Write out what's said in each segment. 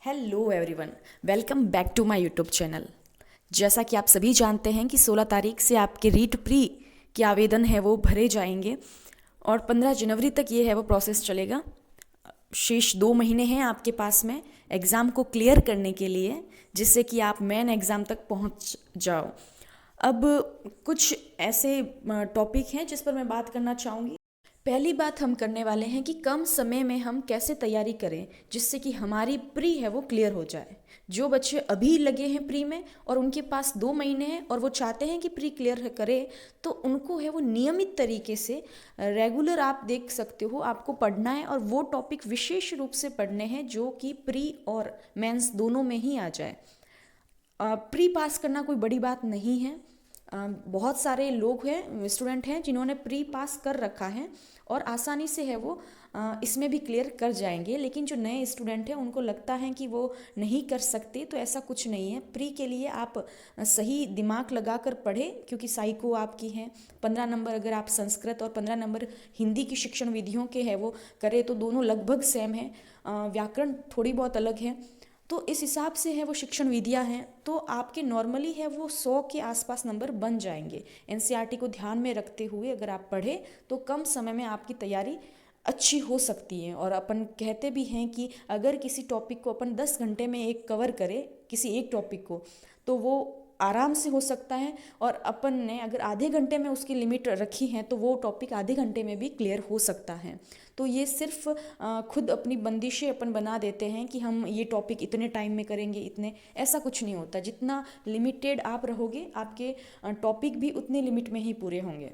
Hello everyone, welcome back to my YouTube channel. जैसा कि आप सभी जानते हैं कि 16 तारीख से आपके रीट प्री के आवेदन है वो भरे जाएंगे और 15 जनवरी तक ये है वो प्रोसेस चलेगा। शेष 2 महीने हैं आपके पास में एग्ज़ाम को क्लियर करने के लिए, जिससे कि आप मेन एग्ज़ाम तक पहुंच जाओ। अब कुछ ऐसे टॉपिक हैं जिस पर मैं बात करना चाहूँगी। पहली बात हम करने वाले हैं कि कम समय में हम कैसे तैयारी करें जिससे कि हमारी प्री है वो क्लियर हो जाए। जो बच्चे अभी लगे हैं प्री में और उनके पास 2 महीने हैं और वो चाहते हैं कि प्री क्लियर करे, तो उनको है वो नियमित तरीके से रेगुलर आप देख सकते हो, आपको पढ़ना है और वो टॉपिक विशेष रूप से पढ़ने हैं जो कि प्री और मेंस दोनों में ही आ जाए। प्री पास करना कोई बड़ी बात नहीं है। बहुत सारे लोग हैं, स्टूडेंट हैं जिन्होंने प्री पास कर रखा है और आसानी से है वो इसमें भी क्लियर कर जाएंगे। लेकिन जो नए स्टूडेंट हैं उनको लगता है कि वो नहीं कर सकते, तो ऐसा कुछ नहीं है। प्री के लिए आप सही दिमाग लगा कर पढ़े, क्योंकि साइको आपकी है। 15 नंबर अगर आप संस्कृत और 15 नंबर हिंदी की शिक्षण विधियों के है वो करें तो दोनों लगभग सेम है। व्याकरण थोड़ी बहुत अलग है, तो इस हिसाब से है वो शिक्षण विधियाँ हैं, तो आपके नॉर्मली है वो 100 के आसपास नंबर बन जाएंगे। एनसीईआरटी को ध्यान में रखते हुए अगर आप पढ़े तो कम समय में आपकी तैयारी अच्छी हो सकती है। और अपन कहते भी हैं कि अगर किसी टॉपिक को अपन 10 घंटे में एक कवर करें, किसी एक टॉपिक को, तो वो आराम से हो सकता है। और अपन ने अगर आधे घंटे में उसकी लिमिट रखी है तो वो टॉपिक आधे घंटे में भी क्लियर हो सकता है। तो ये सिर्फ खुद अपनी बंदिशें अपन बना देते हैं कि हम ये टॉपिक इतने टाइम में करेंगे, इतने, ऐसा कुछ नहीं होता। जितना लिमिटेड आप रहोगे आपके टॉपिक भी उतने लिमिट में ही पूरे होंगे।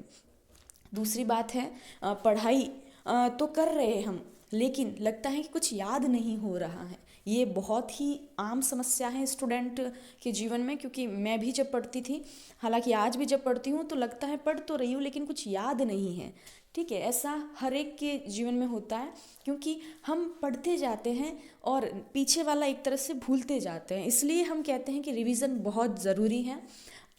दूसरी बात है, पढ़ाई तो कर रहे हैं हम, लेकिन लगता है कि कुछ याद नहीं हो रहा है। ये बहुत ही आम समस्या है स्टूडेंट के जीवन में, क्योंकि मैं भी जब पढ़ती थी, हालांकि आज भी जब पढ़ती हूँ तो लगता है पढ़ तो रही हूँ लेकिन कुछ याद नहीं है। ठीक है, ऐसा हर एक के जीवन में होता है, क्योंकि हम पढ़ते जाते हैं और पीछे वाला एक तरह से भूलते जाते हैं। इसलिए हम कहते हैं कि रिवीजन बहुत ज़रूरी है।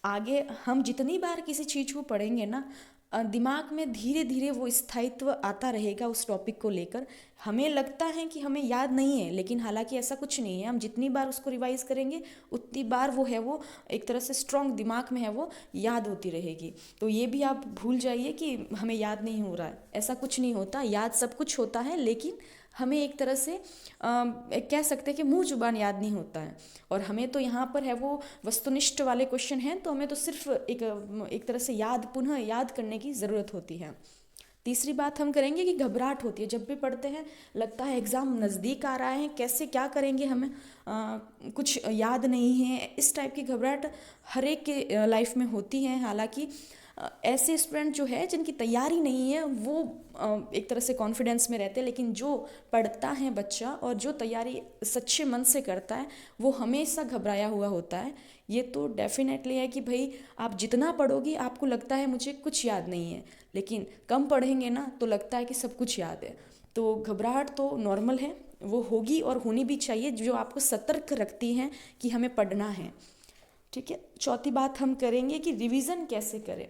आगे हम जितनी बार किसी चीज़ को पढ़ेंगे ना, दिमाग में धीरे धीरे वो स्थायित्व आता रहेगा उस टॉपिक को लेकर। हमें लगता है कि हमें याद नहीं है, लेकिन हालांकि ऐसा कुछ नहीं है। हम जितनी बार उसको रिवाइज करेंगे उतनी बार वो है वो एक तरह से स्ट्रॉन्ग दिमाग में है वो याद होती रहेगी। तो ये भी आप भूल जाइए कि हमें याद नहीं हो रहा है, ऐसा कुछ नहीं होता। याद सब कुछ होता है, लेकिन हमें एक तरह से कह सकते हैं कि मुंह जुबान याद नहीं होता है। और हमें तो यहाँ पर है वो वस्तुनिष्ठ वाले क्वेश्चन हैं, तो हमें तो सिर्फ एक तरह से पुनः याद करने की ज़रूरत होती है। तीसरी बात हम करेंगे कि घबराहट होती है जब भी पढ़ते हैं। लगता है एग्ज़ाम नज़दीक आ रहा है, कैसे क्या करेंगे, हमें कुछ याद नहीं है, इस टाइप की घबराहट हर एक के लाइफ में होती है। हालांकि ऐसे स्टूडेंट जो है जिनकी तैयारी नहीं है वो एक तरह से कॉन्फिडेंस में रहते हैं, लेकिन जो पढ़ता है बच्चा और जो तैयारी सच्चे मन से करता है वो हमेशा घबराया हुआ होता है। ये तो डेफिनेटली है कि भाई आप जितना पढ़ोगे आपको लगता है मुझे कुछ याद नहीं है, लेकिन कम पढ़ेंगे ना तो लगता है कि सब कुछ याद है। तो घबराहट तो नॉर्मल है, वो होगी और होनी भी चाहिए, जो आपको सतर्क रखती हैं कि हमें पढ़ना है। ठीक है, चौथी बात हम करेंगे कि रिवीजन कैसे करें।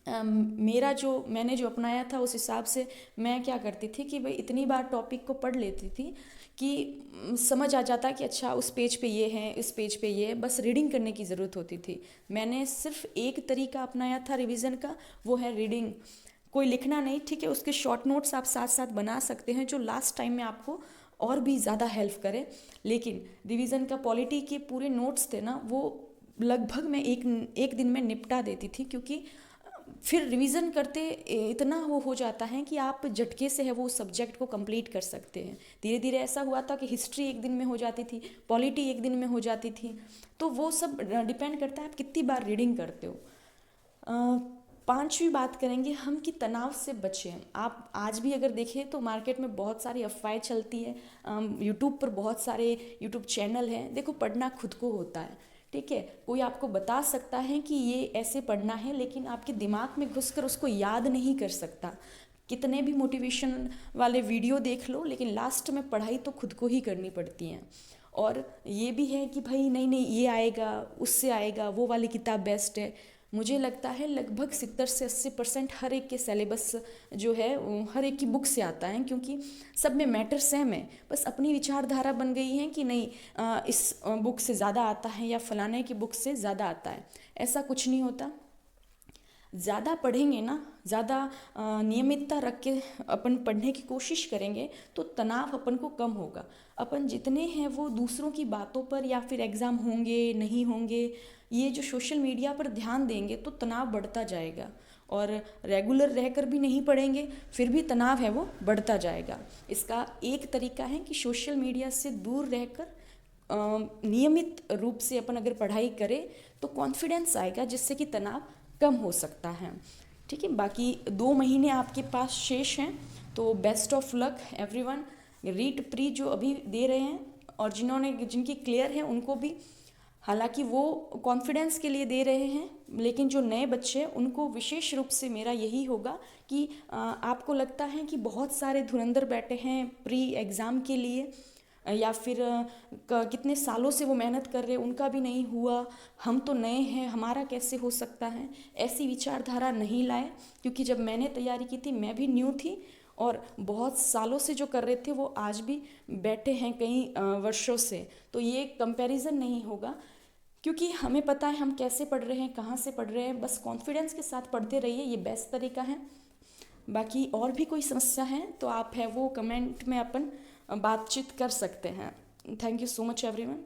मैंने जो अपनाया था उस हिसाब से मैं क्या करती थी कि भाई इतनी बार टॉपिक को पढ़ लेती थी कि समझ आ जाता कि अच्छा उस पेज पे ये है, इस पेज पे ये है, बस रीडिंग करने की ज़रूरत होती थी। मैंने सिर्फ एक तरीका अपनाया था रिवीजन का, वो है रीडिंग। कोई लिखना नहीं, ठीक है, उसके शॉर्ट नोट्स आप साथ साथ बना सकते हैं जो लास्ट टाइम में आपको और भी ज़्यादा हेल्प करे। लेकिन रिवीजन का पॉलिटी के पूरे नोट्स थे ना, वो लगभग मैं एक एक दिन में निपटा देती थी, क्योंकि फिर रिवीजन करते इतना वो हो जाता है कि आप झटके से है वो सब्जेक्ट को कंप्लीट कर सकते हैं। धीरे धीरे ऐसा हुआ था कि हिस्ट्री एक दिन में हो जाती थी, पॉलिटी एक दिन में हो जाती थी। तो वो सब डिपेंड करता है आप कितनी बार रीडिंग करते हो। पांचवी बात करेंगे हम कि तनाव से बचें। आप आज भी अगर देखें तो मार्केट में बहुत सारी अफवाहें चलती है, यूट्यूब पर बहुत सारे यूट्यूब चैनल हैं। देखो, पढ़ना खुद को होता है, ठीक है। कोई आपको बता सकता है कि ये ऐसे पढ़ना है, लेकिन आपके दिमाग में घुसकर उसको याद नहीं कर सकता। कितने भी मोटिवेशन वाले वीडियो देख लो, लेकिन लास्ट में पढ़ाई तो खुद को ही करनी पड़ती है। और ये भी है कि भाई नहीं नहीं ये आएगा, उससे आएगा, वो वाली किताब बेस्ट है। मुझे लगता है लगभग 70 से 80% हर एक के सिलेबस जो है वो हर एक की बुक से आता है, क्योंकि सब में मैटर सेम है, बस अपनी विचारधारा बन गई है कि नहीं इस बुक से ज़्यादा आता है या फलाने की बुक से ज़्यादा आता है। ऐसा कुछ नहीं होता। ज़्यादा पढ़ेंगे ना, ज़्यादा नियमितता रख के अपन पढ़ने की कोशिश करेंगे तो तनाव अपन को कम होगा। अपन जितने हैं वो दूसरों की बातों पर या फिर एग्ज़ाम होंगे नहीं होंगे ये जो सोशल मीडिया पर ध्यान देंगे तो तनाव बढ़ता जाएगा, और रेगुलर रहकर भी नहीं पढ़ेंगे फिर भी तनाव है वो बढ़ता जाएगा। इसका एक तरीका है कि सोशल मीडिया से दूर रहकर नियमित रूप से अपन अगर पढ़ाई करें तो कॉन्फिडेंस आएगा, जिससे कि तनाव कम हो सकता है। ठीक है, बाकी 2 महीने आपके पास शेष हैं, तो best of luck everyone. REET pre जो अभी दे रहे हैं और जिनकी क्लियर है उनको भी, हालांकि वो कॉन्फिडेंस के लिए दे रहे हैं, लेकिन जो नए बच्चे हैं उनको विशेष रूप से मेरा यही होगा कि आपको लगता है कि बहुत सारे धुरंधर बैठे हैं प्री एग्ज़ाम के लिए, या फिर कितने सालों से वो मेहनत कर रहे हैं उनका भी नहीं हुआ, हम तो नए हैं हमारा कैसे हो सकता है, ऐसी विचारधारा नहीं लाए। क्योंकि जब मैंने तैयारी की थी मैं भी न्यू थी, और बहुत सालों से जो कर रहे थे वो आज भी बैठे हैं कई वर्षों से, तो ये कंपैरिजन नहीं होगा। क्योंकि हमें पता है हम कैसे पढ़ रहे हैं, कहाँ से पढ़ रहे हैं, बस कॉन्फिडेंस के साथ पढ़ते रहिए, ये बेस्ट तरीका है। बाकी और भी कोई समस्या है तो आप है वो कमेंट में अपन बातचीत कर सकते हैं। Thank you so much everyone.